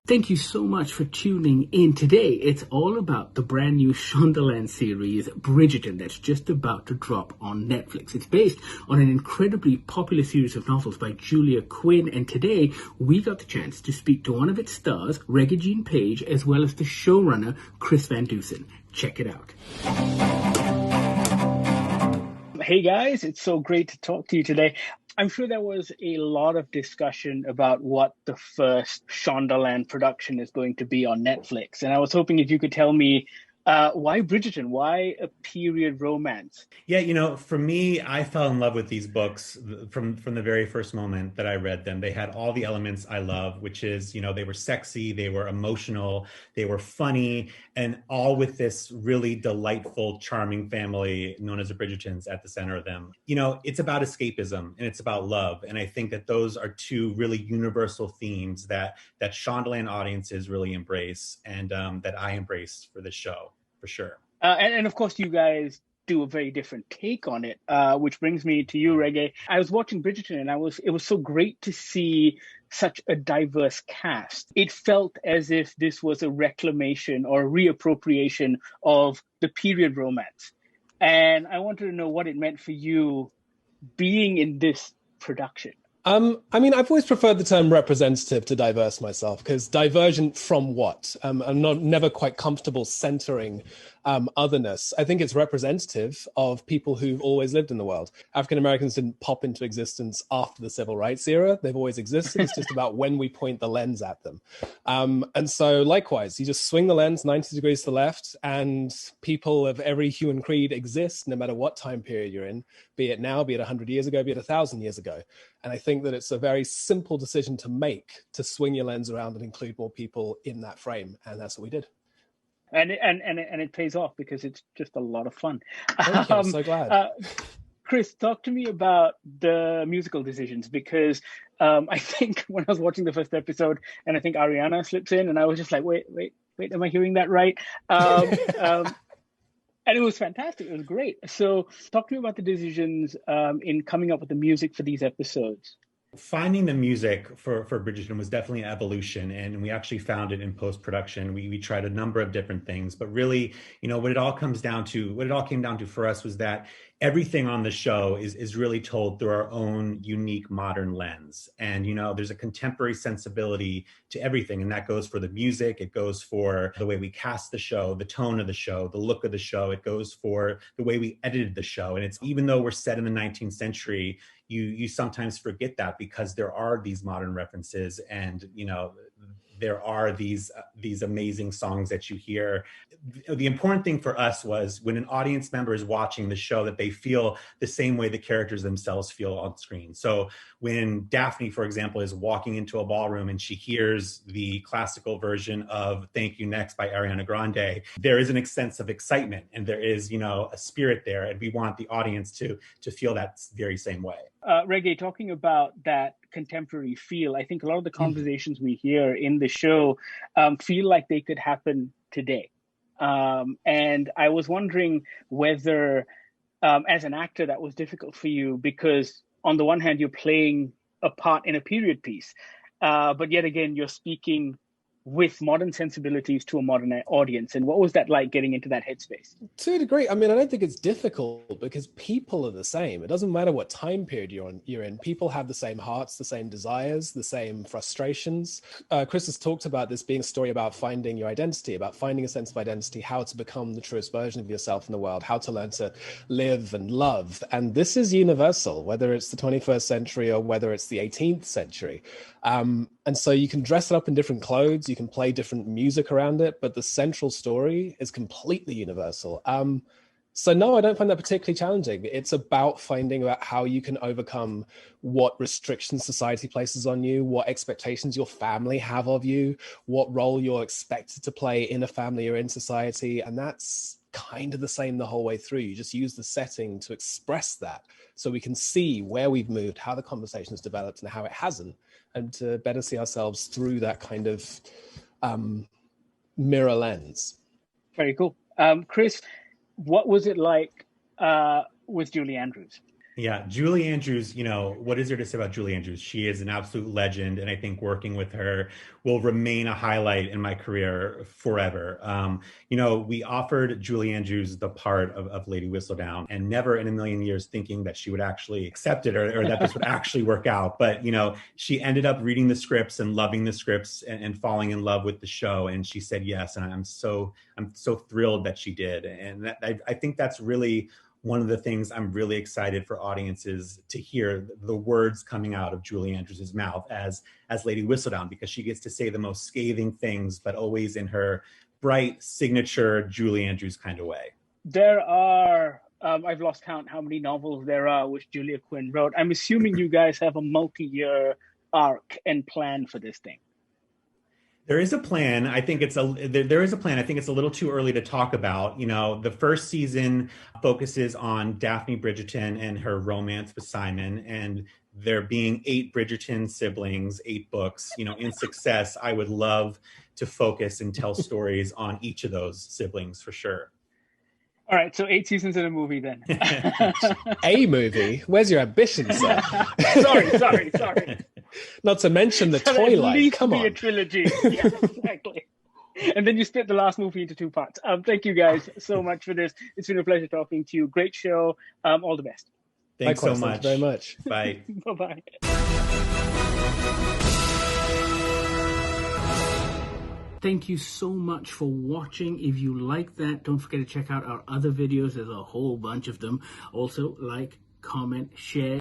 Thank you so much for tuning in. Today, it's all about the brand new Shondaland series, Bridgerton, that's just about to drop on Netflix. It's based on an incredibly popular series of novels by Julia Quinn, and today we got the chance to speak to one of its stars, Regé-Jean Page, as well as the showrunner, Chris Van Dusen. Check it out. Hey guys, it's so great to talk to you today. I'm sure there was a lot of discussion about what the first Shondaland production is going to be on Netflix. And I was hoping if you could tell me why Bridgerton? Why a period romance? Yeah, for me, I fell in love with these books from the very first moment that I read them. They had all the elements I love, which is, they were sexy, they were emotional, they were funny, and all with this really delightful, charming family known as the Bridgertons at the center of them. It's about escapism and it's about love. And I think that those are two really universal themes that Shondaland audiences really embrace and that I embraced for this show. For sure. And of course, you guys do a very different take on it, which brings me to you, Regé. I was watching Bridgerton and it was so great to see such a diverse cast. It felt as if this was a reclamation or a reappropriation of the period romance. And I wanted to know what it meant for you being in this production. I've always preferred the term representative to diverse myself, because divergent from what? I'm never quite comfortable centering otherness. I think it's representative of people who've always lived in the world. African Americans didn't pop into existence after the civil rights era. They've always existed. It's just about when we point the lens at them. And so likewise, you just swing the lens 90 degrees to the left and people of every hue and creed exist no matter what time period you're in, be it now, be it 100 years ago, be it 1,000 years ago. And I think that it's a very simple decision to make, to swing your lens around and include more people in that frame. And that's what we did. And it pays off because it's just a lot of fun. Thank you. I'm so glad. Chris, talk to me about the musical decisions, because I think when I was watching the first episode, and I think Ariana slips in, and I was just like, wait, am I hearing that right? And it was fantastic. It was great. So talk to me about the decisions in coming up with the music for these episodes. Finding the music for Bridgerton was definitely an evolution, and we actually found it in post-production. We tried a number of different things, but really, what it all came down to for us was that everything on the show is really told through our own unique modern lens. And, there's a contemporary sensibility to everything. And that goes for the music. It goes for the way we cast the show, the tone of the show, the look of the show. It goes for the way we edited the show. And it's, even though we're set in the 19th century, you sometimes forget that because there are these modern references and, there are these amazing songs that you hear. The important thing for us was when an audience member is watching the show that they feel the same way the characters themselves feel on screen. So when Daphne, for example, is walking into a ballroom and she hears the classical version of Thank You Next by Ariana Grande, there is a sense of excitement and there is, a spirit there. And we want the audience to feel that very same way. Regé, talking about that contemporary feel, I think a lot of the conversations we hear in the show feel like they could happen today. And I was wondering whether, as an actor, that was difficult for you, because on the one hand, you're playing a part in a period piece, but yet again, you're speaking with modern sensibilities to a modern audience. And what was that like, getting into that headspace? To a degree, I don't think it's difficult because people are the same. It doesn't matter what time period you're in. People have the same hearts, the same desires, the same frustrations. Chris has talked about this being a story about finding your identity, about finding a sense of identity, how to become the truest version of yourself in the world, how to learn to live and love. And this is universal, whether it's the 21st century or whether it's the 18th century. And so you can dress it up in different clothes, you can play different music around it, but the central story is completely universal. So no, I don't find that particularly challenging. It's about finding out how you can overcome what restrictions society places on you, what expectations your family have of you, what role you're expected to play in a family or in society. And that's kind of the same the whole way through. You just use the setting to express that so we can see where we've moved, how the conversation has developed and how it hasn't, and to better see ourselves through that kind of mirror lens. Very cool. Chris, what was it like with Julie Andrews? Yeah, Julie Andrews, what is there to say about Julie Andrews? She is an absolute legend, and I think working with her will remain a highlight in my career forever. We offered Julie Andrews the part of Lady Whistledown, and never in a million years thinking that she would actually accept it or that this would actually work out. But, she ended up reading the scripts and loving the scripts and falling in love with the show. And she said yes. And I'm so thrilled that she did. And I think that's really one of the things I'm really excited for audiences to hear, the words coming out of Julie Andrews' mouth as Lady Whistledown, because she gets to say the most scathing things, but always in her bright, signature Julie Andrews kind of way. There are, I've lost count how many novels there are which Julia Quinn wrote. I'm assuming you guys have a multi-year arc and plan for this thing. There is a plan. I think there is a plan. I think it's a little too early to talk about. The first season focuses on Daphne Bridgerton and her romance with Simon, and there being 8 Bridgerton siblings, 8 books. In success, I would love to focus and tell stories on each of those siblings for sure. All right, so 8 seasons in a movie then. A movie? Where's your ambition, sir? Sorry. Not to mention the toy line. Come on. A trilogy. Yeah, exactly. And then you split the last movie into 2 parts. Thank you guys so much for this. It's been a pleasure talking to you. Great show. All the best. Thanks so much. Thank you very much. Bye. Bye-bye. Thank you so much for watching. If you like that, don't forget to check out our other videos. There's a whole bunch of them. Also, like, comment, share.